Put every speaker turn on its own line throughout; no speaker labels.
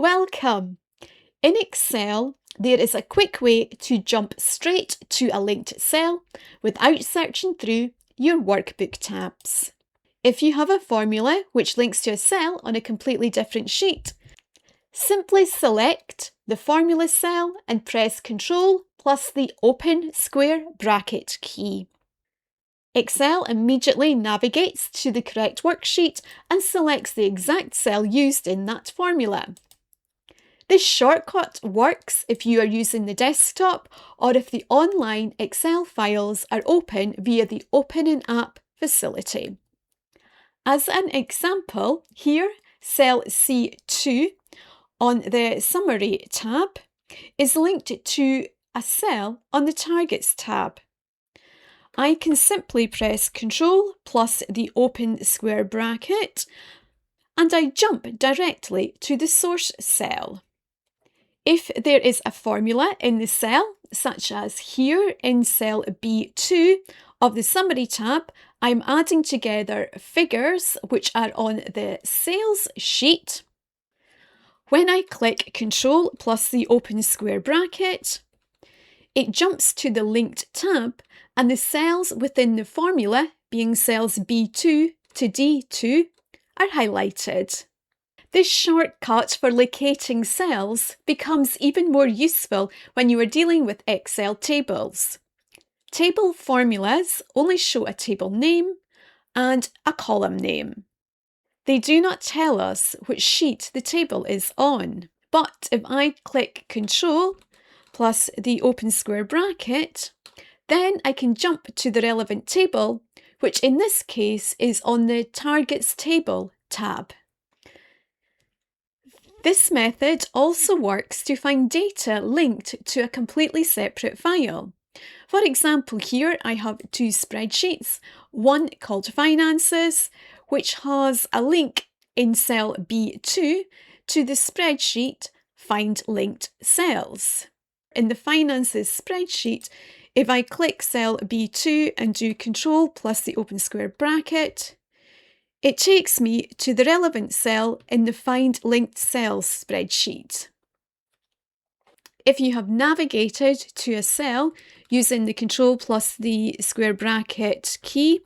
Welcome! In Excel, there is a quick way to jump straight to a linked cell without searching through your workbook tabs. If you have a formula which links to a cell on a completely different sheet, simply select the formula cell and press Ctrl plus the open square bracket key. Excel immediately navigates to the correct worksheet and selects the exact cell used in that formula. This shortcut works if you are using the desktop or if the online Excel files are open via the Open in App facility. As an example, here cell C2 on the Summary tab is linked to a cell on the Targets tab. I can simply press Ctrl plus the open square bracket and I jump directly to the source cell. If there is a formula in the cell, such as here in cell B2 of the Summary tab, I'm adding together figures which are on the sales sheet. When I click Ctrl plus the open square bracket, it jumps to the linked tab and the cells within the formula, being cells B2 to D2, are highlighted. This shortcut for locating cells becomes even more useful when you are dealing with Excel tables. Table formulas only show a table name and a column name. They do not tell us which sheet the table is on. But if I click Ctrl plus the open square bracket, then I can jump to the relevant table, which in this case is on the Targets Table tab. This method also works to find data linked to a completely separate file. For example, here I have two spreadsheets, one called Finances, which has a link in cell B2 to the spreadsheet Find Linked Cells. In the Finances spreadsheet, if I click cell B2 and do Ctrl plus the open square bracket, it takes me to the relevant cell in the Find Linked Cells spreadsheet. If you have navigated to a cell using the Ctrl plus the square bracket key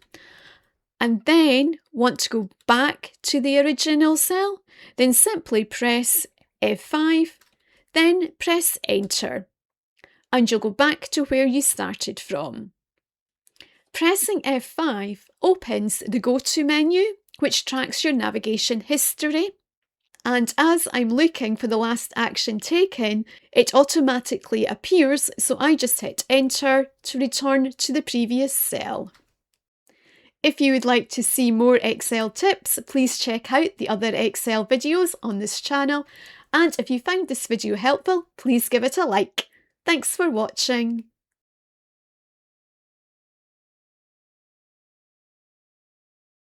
and then want to go back to the original cell, then simply press F5, then press Enter, and you'll go back to where you started from. Pressing F5 opens the Go To menu, which tracks your navigation history. And as I'm looking for the last action taken, it automatically appears, so I just hit Enter to return to the previous cell. If you would like to see more Excel tips, please check out the other Excel videos on this channel. And if you found this video helpful, please give it a like. Thanks for watching.